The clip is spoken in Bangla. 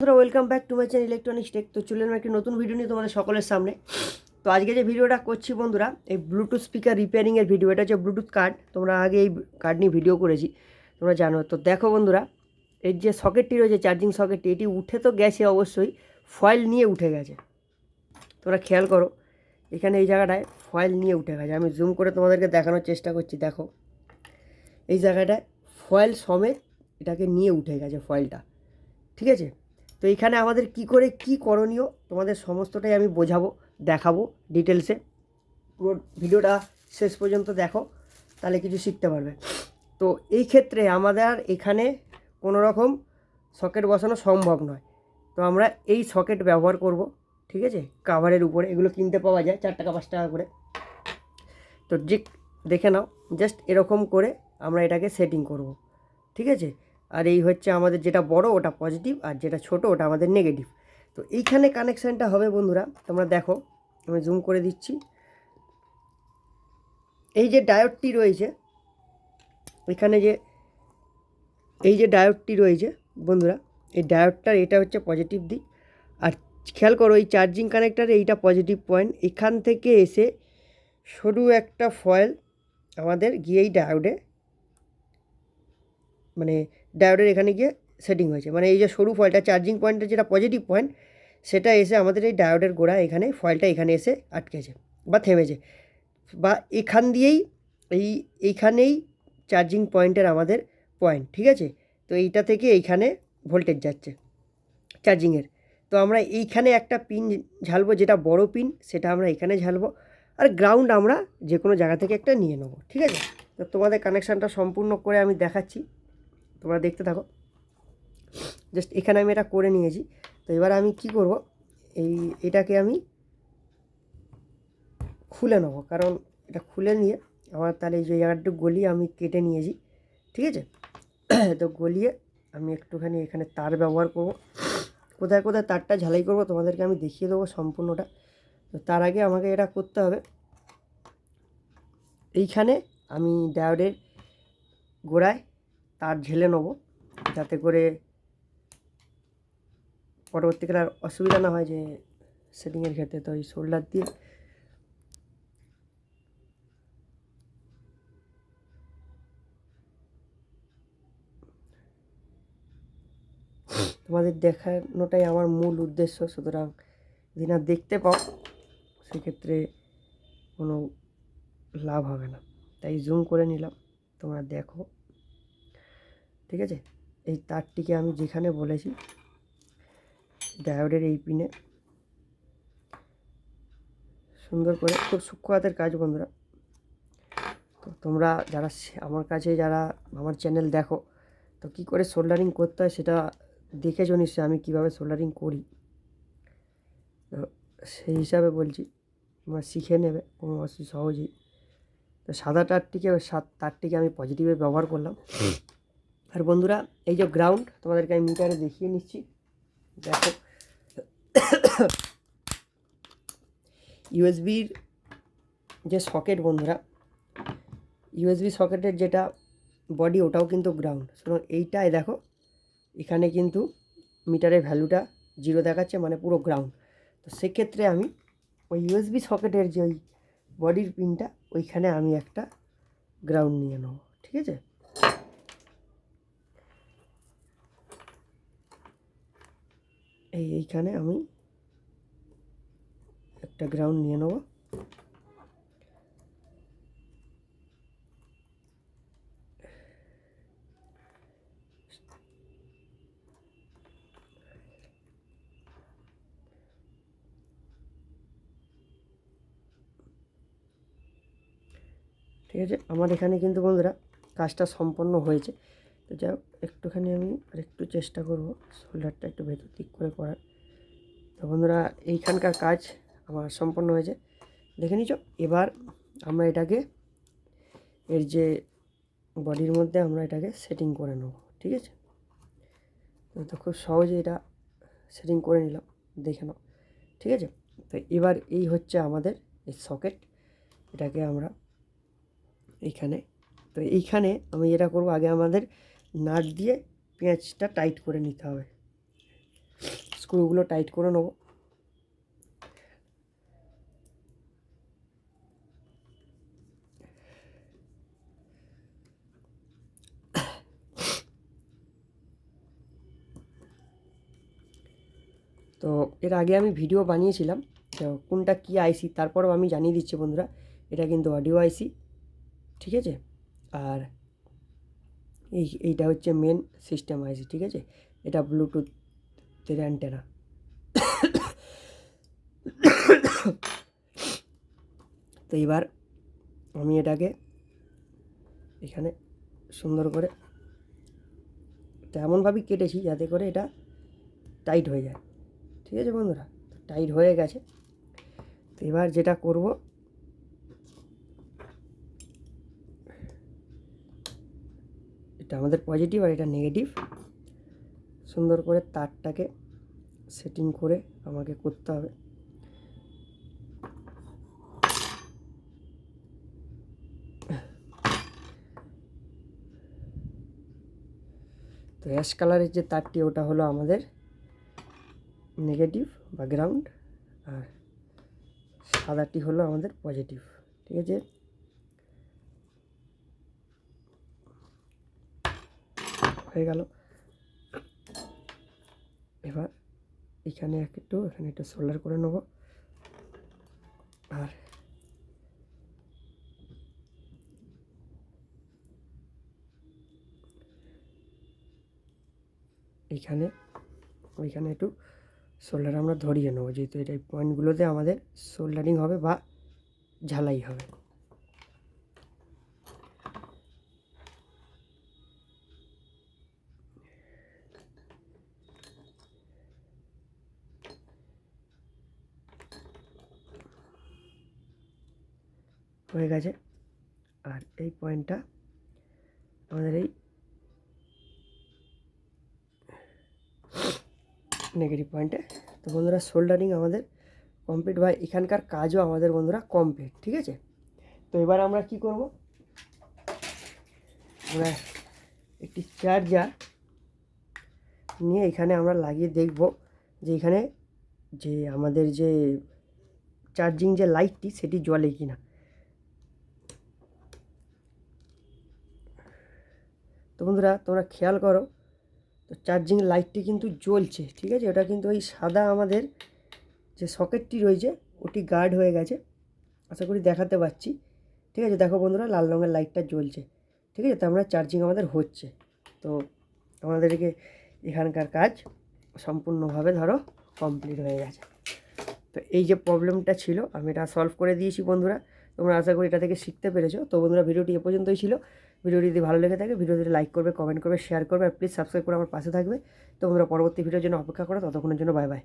বন্ধুরা welcome back to my channel electronics tech. তো চলে এলাম একটি নতুন ভিডিও নিয়ে তোমাদের সকলের সামনে। তো আজকে যে ভিডিওটা করছি বন্ধুরা, এই ব্লুটুথ স্পিকার রিপেয়ারিংয়ের ভিডিও। এটা হচ্ছে ব্লুটুথ কার্ড, তোমরা আগে এই কার্ড নিয়ে ভিডিও করেছি, তোমরা জানো। তো দেখো বন্ধুরা, এর যে সকেটটি রয়েছে, চার্জিং সকেটটি, এটি উঠে তো গেছে অবশ্যই, ফয়েল নিয়ে উঠে গেছে। তোমরা খেয়াল করো, এখানে এই জায়গাটায় ফয়েল নিয়ে উঠে গেছে। আমি জুম করে তোমাদেরকে দেখানোর চেষ্টা করছি। দেখো এই জায়গাটায় ফয়েল সমেত এটাকে নিয়ে উঠে গেছে ফয়েলটা, ঠিক আছে। তো এইখানে আমাদের কি করে কি করণীয় তোমাদের সমস্তটাই আমি বোঝাবো, দেখাবো ডিটেলসে। পুরো ভিডিওটা শেষ পর্যন্ত দেখো, তাহলে কিছু শিখতে পারবে। তো এই ক্ষেত্রে আমাদের এখানে কোনো রকম সকেট বসানো সম্ভব নয়। তো আমরা এই সকেট ব্যবহার করব, ঠিক আছে। কাভারের উপরে এগুলো কিনতে পাওয়া যায় 4 টাকা 5 টাকা করে। তো দেখে নাও, জাস্ট এরকম করে আমরা এটাকে সেটিং করব, ঠিক আছে। আর এই হচ্ছে আমাদের যেটা বড় ওটা পজিটিভ, আর যেটা ছোট ওটা আমাদের নেগেটিভ। তো এইখানে কানেকশানটা হবে বন্ধুরা, তোমরা দেখো, আমি জুম করে দিচ্ছি। এই যে ডায়োডটি রয়েছে এখানে, যে এই যে ডায়োডটি রয়েছে বন্ধুরা, এই ডায়োডটার এটা হচ্ছে পজিটিভ দিক। আর খেয়াল করো, এই চার্জিং কানেক্টারে এইটা পজিটিভ পয়েন্ট। এখান থেকে এসে সরু একটা ফয়েল আমাদের গিয়ে এই ডায়োডে, মানে ডায়োডের এখানে গিয়ে সেটিং হয়েছে। মানে এই যে সরু ফয়েলটা, চার্জিং পয়েন্টের যেটা পজিটিভ পয়েন্ট, সেটা এসে আমাদের এই ডায়োডের গোড়া এখানে, ফয়েলটা এখানে এসে আটকেছে বা থেমেছে, বা এখান দিয়েই এইখানেই চার্জিং পয়েন্টের আমাদের পয়েন্ট, ঠিক আছে। তো এইটা থেকে এইখানে ভোল্টেজ যাচ্ছে চার্জিংয়ের। তো আমরা এইখানে একটা পিন ঝালবো, যেটা বড় পিন, সেটা আমরা এখানে ঝালবো। আর গ্রাউন্ড আমরা যে কোনো জায়গা থেকে একটা নিয়ে নেবো, ঠিক আছে। তো তোমাদের কানেকশানটা সম্পূর্ণ করে আমি দেখাচ্ছি, তোমরা দেখতে থাকো। জাস্ট এখানে আমি এটা করে নিয়েছি। তো এবার আমি কি করব, এটাকে আমি খুলে নেব, কারণ এটা খুলে নিয়ে আমার তাহলে এই যে জায়গাটা গলিয়ে আমি কেটে নিয়েছি, ঠিক আছে। তো গলিয়ে আমি একটুখানি এখানে তার ব্যবহার করব। কোথায় কোথায় তারটা ঝালাই করব তোমাদেরকে আমি দেখিয়ে দেবো সম্পূর্ণটা। তো তার আগে আমাকে এটা করতে হবে, এইখানে আমি ডায়োডের গোড়ায় তার ঝেলে নেব, যাতে করে পরবর্তীকালে আর অসুবিধা না হয় যে সেটিংয়ের ক্ষেত্রে। তো এই শোল্ডার দিয়ে তোমাদের দেখানোটাই আমার মূল উদ্দেশ্য। সুতরাং যদি না দেখতে পাও, সেক্ষেত্রে কোনো লাভ হবে না, তাই জুম করে নিলাম, তোমরা দেখো, ঠিক আছে। এই তারটিকে আমি যেখানে বলেছি ডায়োডের এই পিনে সুন্দর করে, খুব সূক্ষ্ম হাতের কাজ বন্ধুরা। তো তোমরা যারা আমার কাছে, যারা আমার চ্যানেল দেখো, তো কী করে সোল্ডারিং করতে হয় সেটা দেখেছো নিশ্চয়ই, আমি কীভাবে সোল্ডারিং করি। তো সেই হিসাবে বলছি, তোমরা শিখে নেবে কোনো সহজেই। তো সাদা তারটিকে আমি পজিটিভে ব্যবহার করলাম। আর বন্ধুরা, এই যে গ্রাউন্ড, তোমাদেরকে আমি মিটারে দেখিয়ে নিচ্ছি, দেখো। ইউএসবির যে সকেট বন্ধুরা, ইউএসবি সকেটের যেটা বডি, ওটাও কিন্তু গ্রাউন্ড। সুতরাং এইটাই দেখো, এখানে কিন্তু মিটারের ভ্যালুটা 0 দেখাচ্ছে, মানে পুরো গ্রাউন্ড। তো সেক্ষেত্রে আমি ওই ইউএসবি সকেটের যে ওই বডির পিনটা, ওইখানে আমি একটা গ্রাউন্ড নিয়ে নেব, ঠিক আছে। এইখানে আমি একটা গ্রাউন্ড নিয়ে নেব। ঠিক আছে, আমার এখানে কিন্তু বন্ধুরা কাজটা সম্পন্ন হয়েছে। তো যাই হোক, একটুখানি আমি আরেকটু চেষ্টা করব শোল্ডারটা একটু ভেতর দিক করে করার। তো বন্ধুরা, এইখানকার কাজ আমার সম্পন্ন হয়েছে, দেখে নিচ্ছ। এবার আমরা এটাকে, এর যে বডির মধ্যে আমরা এটাকে সেটিং করে নেব, ঠিক আছে। তো খুব সহজে এটা সেটিং করে নিলাম, দেখে নাও, ঠিক আছে। তো এবার এই হচ্ছে আমাদের এই সকেট, এটাকে আমরা এইখানে, তো এইখানে আমি যেটা করব, আগে আমাদের নাট দিয়ে পেঁয়াজটা টাইট করে নিতে হবে। স্ক্রুগুলো টাইট করে নেবো। তো এর আগে আমি ভিডিও বানিয়েছিলাম, তো কোনটা কী আইসি তারপরেও আমি জানিয়ে দিচ্ছি বন্ধুরা, এটা কিন্তু অডিও আইসি, ঠিক আছে। আর এইটা হচ্ছে মেন সিস্টেম আইসি, ঠিক আছে। এটা ব্লুটুথের অ্যান্টেনা। তো এবার আমি এটাকে এখানে সুন্দর করে এমনভাবেই কেটেছি যাতে করে এটা টাইট হয়ে যায়, ঠিক আছে বন্ধুরা। তো টাইট হয়ে গেছে। তো এবার যেটা করব, এটা আমাদের পজিটিভ আর এটা নেগেটিভ, সুন্দর করে তারটাকে সেটিং করে আমাকে করতে হবে। তো অ্যাশ কালারের যে তারটি ওটা হলো আমাদের নেগেটিভ বা গ্রাউন্ড, আর সাদাটি হলো আমাদের পজিটিভ, ঠিক আছে। হয়ে গেল। এবার এখানে একটু সোল্ডার করে নেব। আর ওইখানে একটু সোল্ডার আমরা ধরিয়ে নেবো, যেহেতু এটা এই পয়েন্টগুলোতে আমাদের সোল্ডারিং হবে বা ঝালাই হবে। হয়ে গেছে। আর এই পয়েন্টটা আমাদের এই নেগেটিভ পয়েন্টে। তো বন্ধুরা সোল্ডারিং আমাদের কমপ্লিট, বা এখানকার কাজও আমাদের বন্ধুরা কমপ্লিট, ঠিক আছে। তো এবার আমরা কি করব, আমরা একটি চার্জার নিয়ে এখানে আমরা লাগিয়ে দেখব যে এখানে যে আমাদের যে চার্জিং যে লাইটটি সেটি জ্বলে কি না। তো বন্ধুরা তোমরা খেয়াল করো, তো চার্জিং লাইটটি কিন্তু জ্বলছে, ঠিক আছে। ওটা কিন্তু ওই সাদা আমাদের যে সকেটটি রয়েছে ওটি গার্ড হয়ে গেছে, আশা করি দেখাতে পাচ্ছি, ঠিক আছে। দেখো বন্ধুরা লাল রঙের লাইটটা জ্বলছে, ঠিক আছে। তো আমরা চার্জিং আমাদের হচ্ছে। তো আমাদেরকে এখানকার কাজ সম্পূর্ণভাবে ধরো কমপ্লিট হয়ে গেছে। তো এই যে প্রবলেমটা ছিল আমি এটা সলভ করে দিয়েছি বন্ধুরা, তোমরা আশা করি এটা থেকে শিখতে পেরেছো। তো বন্ধুরা ভিডিওটি এ পর্যন্তই ছিল। ভিডিওটি যদি ভালো লেগে থাকে ভিডিওটি লাইক করবে, কমেন্ট করবে, শেয়ার করবে, আর প্লিজ সাবস্ক্রাইব করে আমার পাশে থাকবে। তো বন্ধুরা পরবর্তী ভিডিওর জন্য অপেক্ষা করো, ততক্ষণের জন্য বাই বাই।